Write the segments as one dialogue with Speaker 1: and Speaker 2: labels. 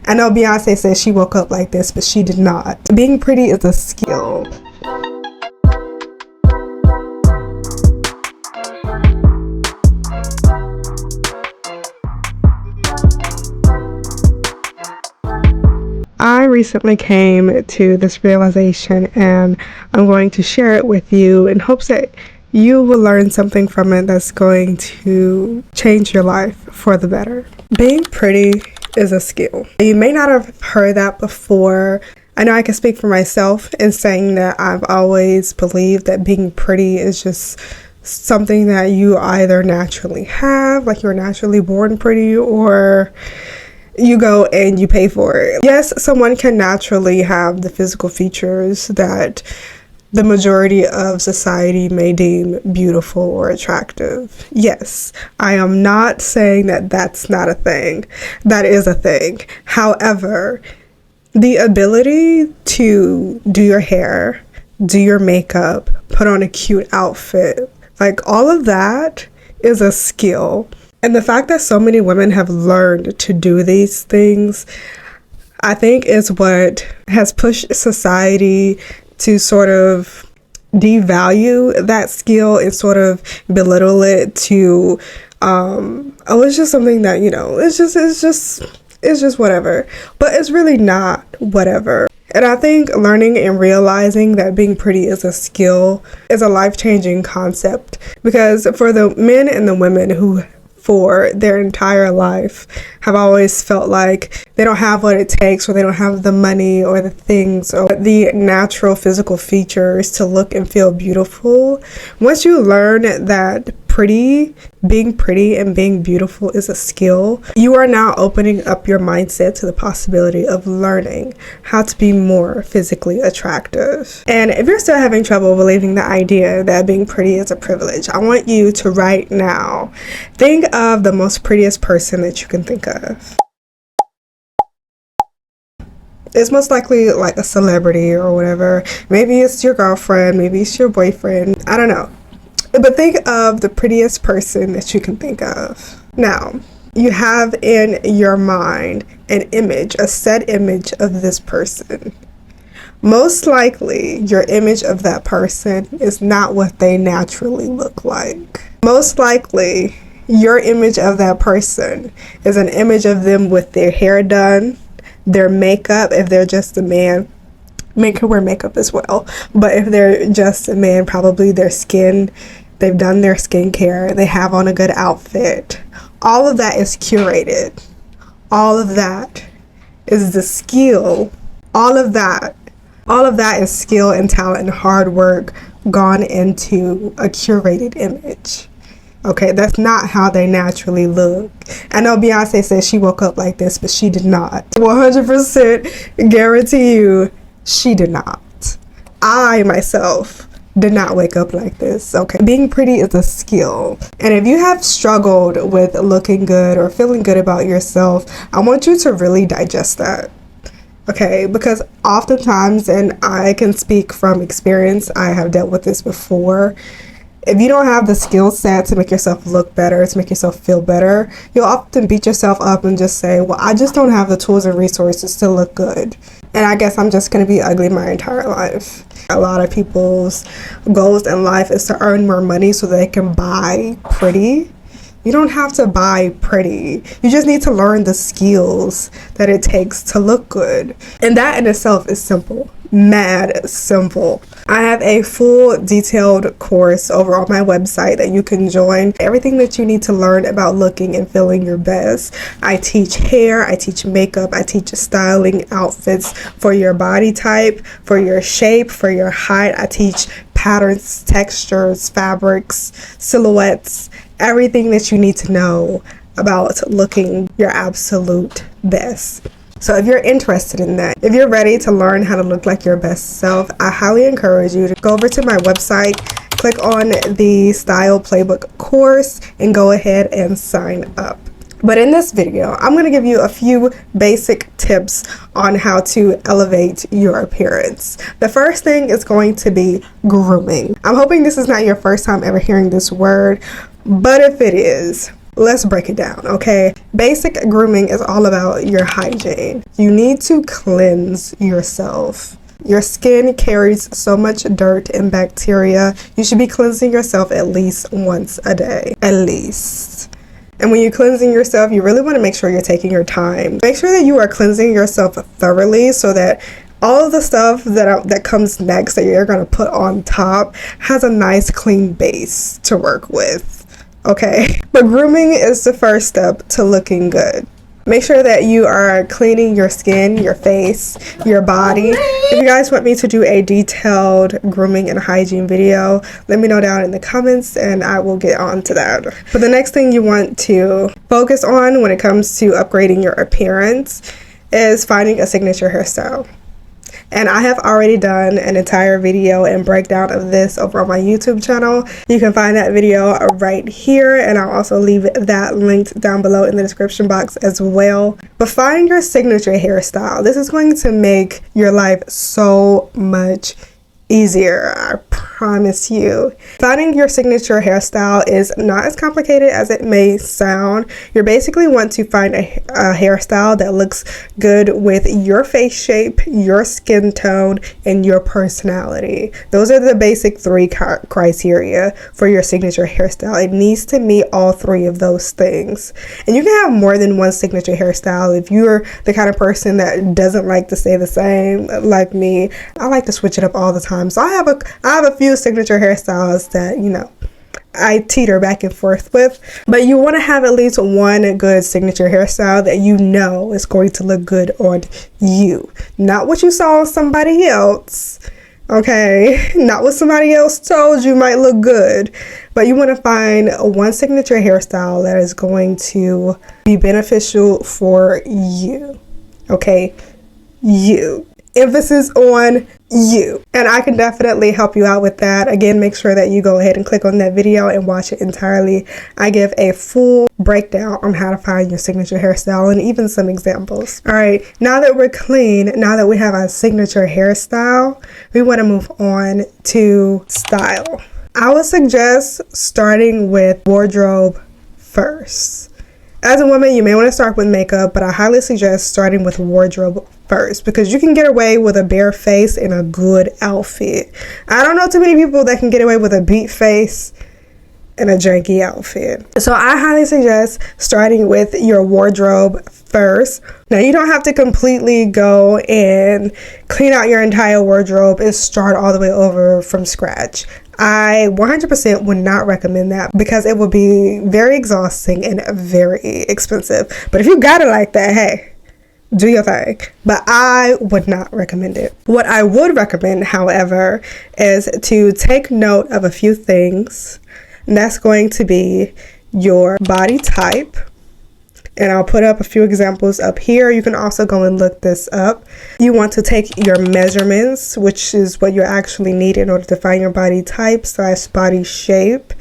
Speaker 1: I know Beyonce says she woke up like this, but she did not. Being pretty is a skill. I recently came to this realization, and I'm going to share it with you in hopes that you will learn something from it that's going to change your life for the better. Being pretty is a skill. You may not have heard that before. I know I can speak for myself in saying that I've always believed that being pretty is just something that you either naturally have, like you're naturally born pretty, or you go and you pay for it. Yes, someone can naturally have the physical features that the majority of society may deem beautiful or attractive. Yes, I am not saying that that's not a thing. That is a thing. However, the ability to do your hair, do your makeup, put on a cute outfit, like all of that is a skill. And the fact that so many women have learned to do these things, I think is what has pushed society to sort of devalue that skill and sort of belittle it to, it's just something that, it's just whatever. But it's really not whatever. And I think learning and realizing that being pretty is a skill is a life-changing concept, because for the men and the women who for their entire life have always felt like they don't have what it takes, or they don't have the money or the things or the natural physical features to look and feel beautiful. Once you learn that being pretty and being beautiful is a skill, you are now opening up your mindset to the possibility of learning how to be more physically attractive. And if you're still having trouble believing the idea that being pretty is a privilege, I want you to right now think of the most prettiest person that you can think of. It's most likely like a celebrity or whatever. Maybe it's your girlfriend, maybe it's your boyfriend, I don't know. But think of the prettiest person that you can think of. Now, you have in your mind an image, a set image of this person. Most likely, your image of that person is not what they naturally look like. Most likely, your image of that person is an image of them with their hair done, their makeup, if they're just a man. Men can wear makeup as well, but if they're just a man, probably their skin, they've done their skincare, they have on a good outfit. All of that is curated. All of that is the skill. All of that is skill and talent and hard work gone into a curated image. Okay, that's not how they naturally look. I know Beyonce says she woke up like this, but she did not. 100% guarantee you, she did not. I myself did not wake up like this. Okay, being pretty is a skill, and if you have struggled with looking good or feeling good about yourself, I want you to really digest that. Okay, because oftentimes, and I can speak from experience, I have dealt with this before, if you don't have the skill set to make yourself look better, to make yourself feel better, you'll often beat yourself up and just say, well, I just don't have the tools and resources to look good, and I guess I'm just going to be ugly my entire life. A lot of people's goals in life is to earn more money so they can buy pretty. You don't have to buy pretty. You just need to learn the skills that it takes to look good. And that in itself is simple. Mad simple. I have a full detailed course over on my website that you can join. Everything that you need to learn about looking and feeling your best. I teach hair, I teach makeup, I teach styling outfits for your body type, for your shape, for your height. I teach patterns, textures, fabrics, silhouettes, everything that you need to know about looking your absolute best. So if you're interested in that, if you're ready to learn how to look like your best self, I highly encourage you to go over to my website, click on the Style Playbook course, and go ahead and sign up. But in this video, I'm going to give you a few basic tips on how to elevate your appearance. The first thing is going to be grooming. I'm hoping this is not your first time ever hearing this word, but if it is, Let's break it down, okay? Basic grooming is all about your hygiene. You need to cleanse yourself. Your skin carries so much dirt and bacteria. You should be cleansing yourself at least once a day, at least. And when you're cleansing yourself, you really want to make sure you're taking your time. Make sure that you are cleansing yourself thoroughly so that all of the stuff that comes next that you're going to put on top has a nice clean base to work with, okay? But grooming is the first step to looking good. Make sure that you are cleaning your skin, your face, your body. If you guys want me to do a detailed grooming and hygiene video, let me know down in the comments and I will get on to that. But the next thing you want to focus on when it comes to upgrading your appearance is finding a signature hairstyle. And I have already done an entire video and breakdown of this over on my YouTube channel. You can find that video right here, and I'll also leave that linked down below in the description box as well. But find your signature hairstyle. This is going to make your life so much easier, I promise you. Finding your signature hairstyle is not as complicated as it may sound. You basically want to find a hairstyle that looks good with your face shape, your skin tone, and your personality. Those are the basic three criteria for your signature hairstyle. It needs to meet all three of those things. And you can have more than one signature hairstyle. If you're the kind of person that doesn't like to stay the same, like me, I like to switch it up all the time. So I have a few signature hairstyles that, you know, I teeter back and forth with. But you want to have at least one good signature hairstyle that you know is going to look good on you. Not what you saw on somebody else. Okay, not what somebody else told you might look good, but you want to find one signature hairstyle that is going to be beneficial for you. Okay, you. Emphasis on you. And I can definitely help you out with that. Again, make sure that you go ahead and click on that video and watch it entirely. I give a full breakdown on how to find your signature hairstyle and even some examples. All right, now that we're clean, now that we have our signature hairstyle, we want to move on to style. I would suggest starting with wardrobe first. As a woman, you may want to start with makeup, but I highly suggest starting with wardrobe first because you can get away with a bare face in a good outfit. I don't know too many people that can get away with a beat face in a janky outfit. So I highly suggest starting with your wardrobe first. Now, you don't have to completely go and clean out your entire wardrobe and start all the way over from scratch. I 100% would not recommend that because it will be very exhausting and very expensive. But if you got it like that, hey, do your thing. But I would not recommend it. What I would recommend, however, is to take note of a few things. And that's going to be your body type. And I'll put up a few examples up here. You can also go and look this up. You want to take your measurements, which is what you actually need in order to find your body type / body shape.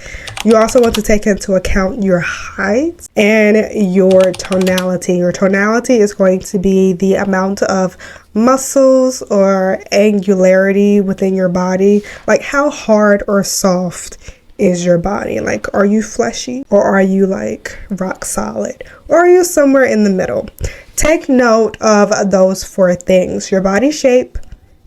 Speaker 1: You also want to take into account your height and your tonality. Your tonality is going to be the amount of muscles or angularity within your body, like how hard or soft is your body. Like, are you fleshy or are you like rock solid, or are you somewhere in the middle? Take note of those four things: your body shape,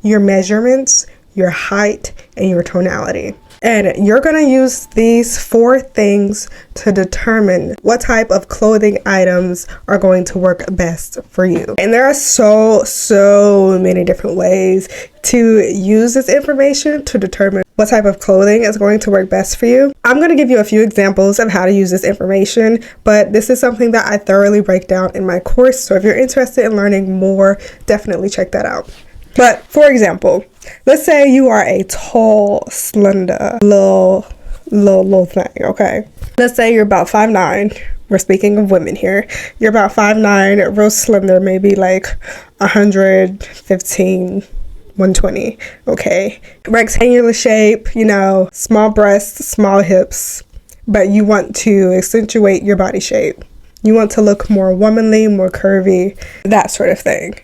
Speaker 1: your measurements, your height, and your tonality. And you're going to use these four things to determine what type of clothing items are going to work best for you. And there are so many different ways to use this information to determine what type of clothing is going to work best for you. I'm going to give you a few examples of how to use this information, but this is something that I thoroughly break down in my course. So if you're interested in learning more, definitely check that out. But for example, let's say you are a tall, slender, little thing, okay? Let's say you're about 5'9". We're speaking of women here. You're about 5'9", real slender, maybe like 115, 120, okay? Rectangular shape, you know, small breasts, small hips, but you want to accentuate your body shape. You want to look more womanly, more curvy, that sort of thing.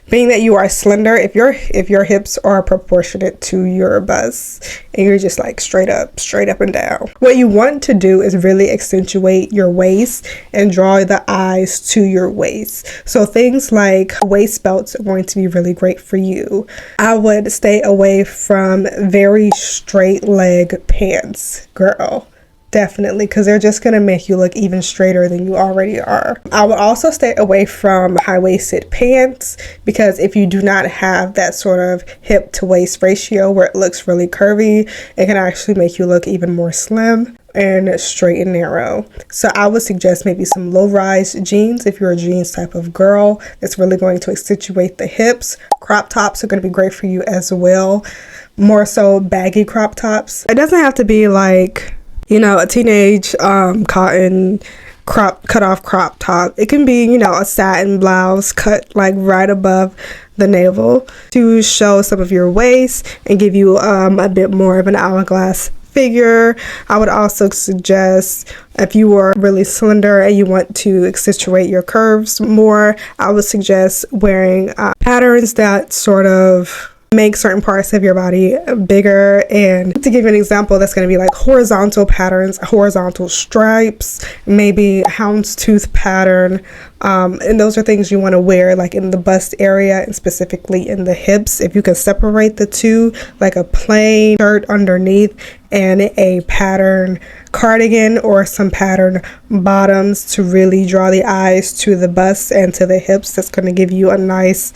Speaker 1: being that you are slender, if your hips are proportionate to your bust and you're just like straight up and down, what you want to do is really accentuate your waist and draw the eyes to your waist. So things like waist belts are going to be really great for you. I would stay away from very straight leg pants, girl. Definitely, because they're just going to make you look even straighter than you already are. I would also stay away from high-waisted pants, because if you do not have that sort of hip to waist ratio where it looks really curvy, it can actually make you look even more slim and straight and narrow. So I would suggest maybe some low-rise jeans if you're a jeans type of girl. It's really going to accentuate the hips. Crop tops are going to be great for you as well. More so baggy crop tops. It doesn't have to be like, you know, a teenage cotton cut off crop top. It can be, you know, a satin blouse cut like right above the navel to show some of your waist and give you a bit more of an hourglass figure. I would also suggest, if you are really slender and you want to accentuate your curves more, I would suggest wearing patterns that sort of make certain parts of your body bigger. And to give you an example, that's going to be like horizontal patterns, horizontal stripes, maybe a houndstooth pattern, and those are things you want to wear like in the bust area and specifically in the hips. If you can separate the two, like a plain shirt underneath and a pattern cardigan or some pattern bottoms to really draw the eyes to the bust and to the hips, that's going to give you a nice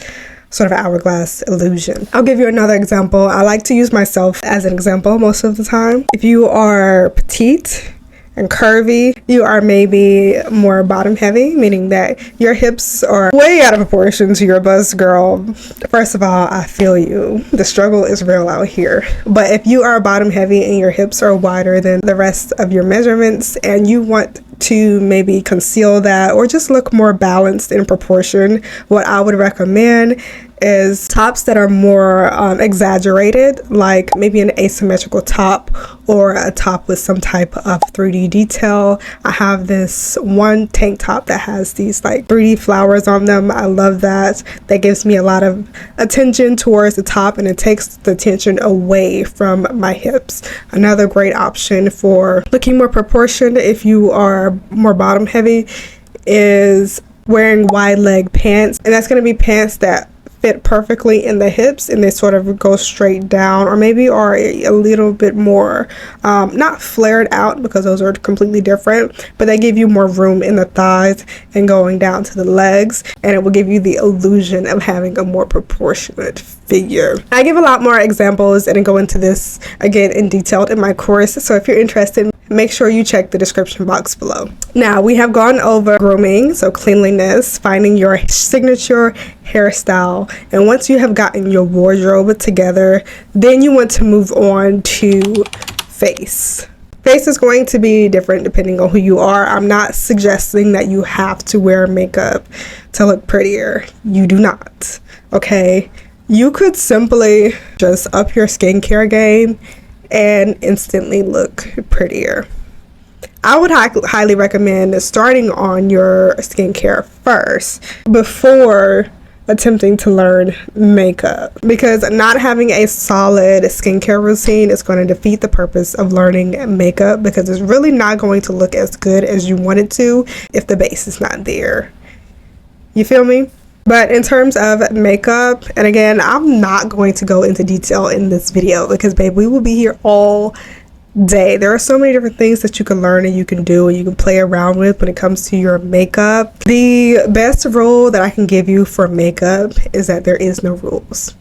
Speaker 1: sort of hourglass illusion. I'll give you another example. I like to use myself as an example most of the time. If you are petite and curvy, you are maybe more bottom heavy, meaning that your hips are way out of proportion to your bust, girl. First of all, I feel you. The struggle is real out here. But if you are bottom heavy and your hips are wider than the rest of your measurements and you want to maybe conceal that or just look more balanced in proportion, what I would recommend is tops that are more exaggerated, like maybe an asymmetrical top or a top with some type of 3D detail. I have this one tank top that has these like 3D flowers on them. I love that. That gives me a lot of attention towards the top and it takes the attention away from my hips. Another great option for looking more proportioned if you are more bottom heavy is wearing wide leg pants, and that's going to be pants that fit perfectly in the hips and they sort of go straight down, or maybe are a little bit more not flared out, because those are completely different, but they give you more room in the thighs and going down to the legs, and it will give you the illusion of having a more proportionate figure. I give a lot more examples and I go into this again in detail in my course, so if you're interested, make sure you check the description box below. Now we have gone over grooming, so cleanliness, finding your signature hairstyle, and once you have gotten your wardrobe together, then you want to move on to face. Face is going to be different depending on who you are. I'm not suggesting that you have to wear makeup to look prettier. You do not, okay? You could simply just up your skincare game and instantly look prettier. I would highly recommend starting on your skincare first before attempting to learn makeup, because not having a solid skincare routine is going to defeat the purpose of learning makeup, because it's really not going to look as good as you want it to if the base is not there. You feel me? But in terms of makeup, and again, I'm not going to go into detail in this video because, babe, we will be here all day. There are so many different things that you can learn and you can do and you can play around with when it comes to your makeup. The best rule that I can give you for makeup is that there is no rules.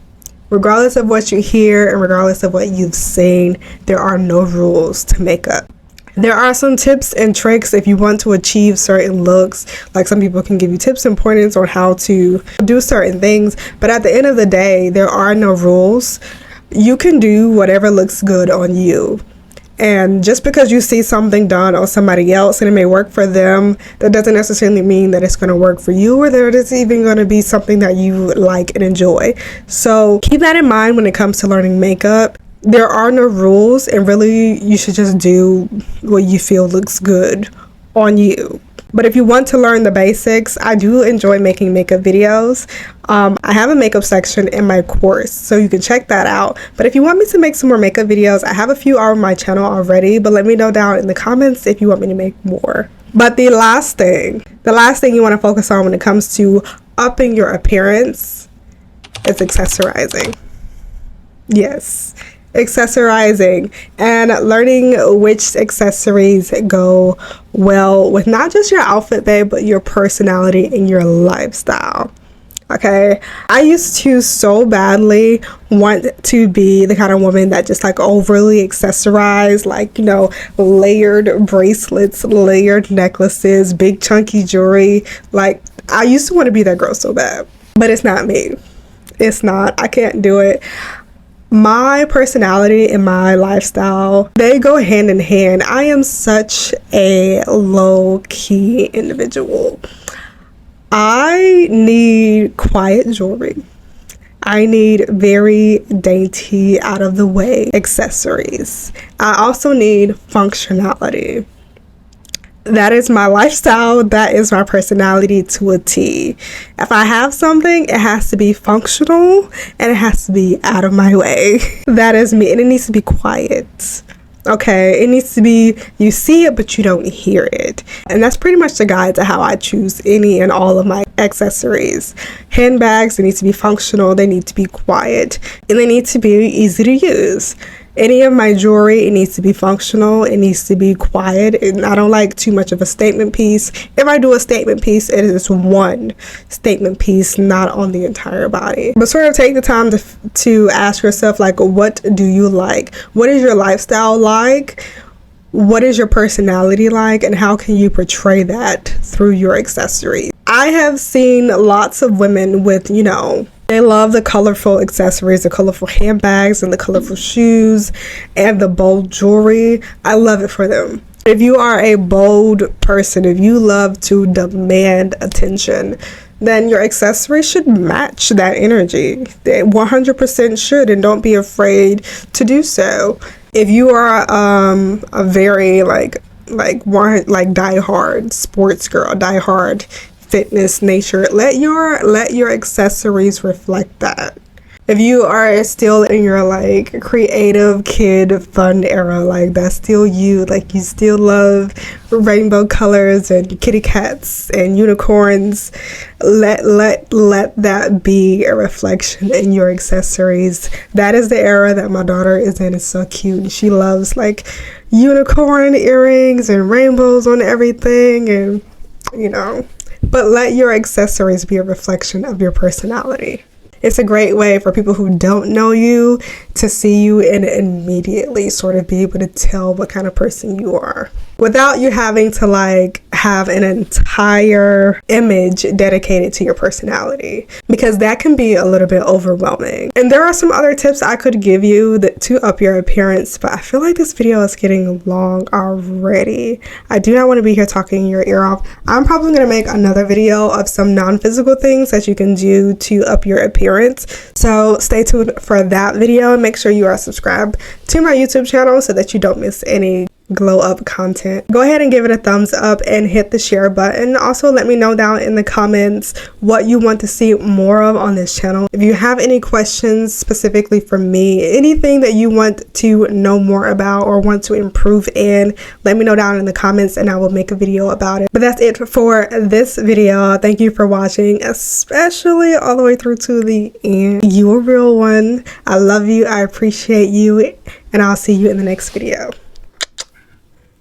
Speaker 1: Regardless of what you hear and regardless of what you've seen, there are no rules to makeup. There are some tips and tricks if you want to achieve certain looks. Like, some people can give you tips and pointers on how to do certain things, but at the end of the day, there are no rules. You can do whatever looks good on you. And just because you see something done on somebody else and it may work for them, that doesn't necessarily mean that it's going to work for you, or that it's even going to be something that you like and enjoy. So keep that in mind when it comes to learning makeup. There are no rules, and really you should just do what you feel looks good on you. But if you want to learn the basics, I do enjoy making makeup videos. I have a makeup section in my course, so you can check that out. But if you want me to make some more makeup videos, I have a few on my channel already, but let me know down in the comments if you want me to make more. But the last thing you want to focus on when it comes to upping your appearance is accessorizing. Yes, accessorizing and learning which accessories go well with not just your outfit, babe, but your personality and your lifestyle. Okay, I used to so badly want to be the kind of woman that just like overly accessorize, like, you know, layered bracelets, layered necklaces, big chunky jewelry. Like, I used to want to be that girl so bad, but it's not me. It's not. I can't do it. My personality and my lifestyle, they go hand in hand. I am such a low-key individual. I need quiet jewelry. I need very dainty, out of the way accessories. I also need functionality. That is my lifestyle. That is my personality to a T. If I have something, it has to be functional and it has to be out of my way. That is me, and it needs to be quiet. Okay, it needs to be, you see it, but you don't hear it. And that's pretty much the guide to how I choose any and all of my accessories. Handbags, they need to be functional, they need to be quiet, and they need to be easy to use. Any of my jewelry, it needs to be functional, it needs to be quiet, and I don't like too much of a statement piece. If I do a statement piece, it is one statement piece, not on the entire body. But sort of take the time to ask yourself, like, what do you like? What is your lifestyle like? What is your personality like? And how can you portray that through your accessories? I have seen lots of women with, you know, they love the colorful accessories, the colorful handbags and the colorful shoes and the bold jewelry. I love it for them. If you are a bold person, if you love to demand attention, then your accessories should match that energy. They 100% should, and don't be afraid to do so. If you are a very die hard sports girl, die hard fitness nature, let your accessories reflect that. If you are still in your like creative kid fun era, like that's still you, like you still love rainbow colors and kitty cats and unicorns, let that be a reflection in your accessories. That is the era that my daughter is in. It's so cute. She loves like unicorn earrings and rainbows on everything, and you know, but let your accessories be a reflection of your personality. It's a great way for people who don't know you to see you and immediately sort of be able to tell what kind of person you are, without you having to like have an entire image dedicated to your personality, because that can be a little bit overwhelming. And there are some other tips I could give you to up your appearance, but I feel like this video is getting long already. I do not want to be here talking your ear off. I'm probably going to make another video of some non-physical things that you can do to up your appearance, so stay tuned for that video, and make sure you are subscribed to my YouTube channel so that you don't miss any glow up content. Go ahead and give it a thumbs up and hit the share button. Also, let me know down in the comments what you want to see more of on this channel. If you have any questions specifically for me, anything that you want to know more about or want to improve in, let me know down in the comments and I will make a video about it. But that's it for this video. Thank you for watching, especially all the way through to the end. You a real one. I love you, I appreciate you, and I'll see you in the next video.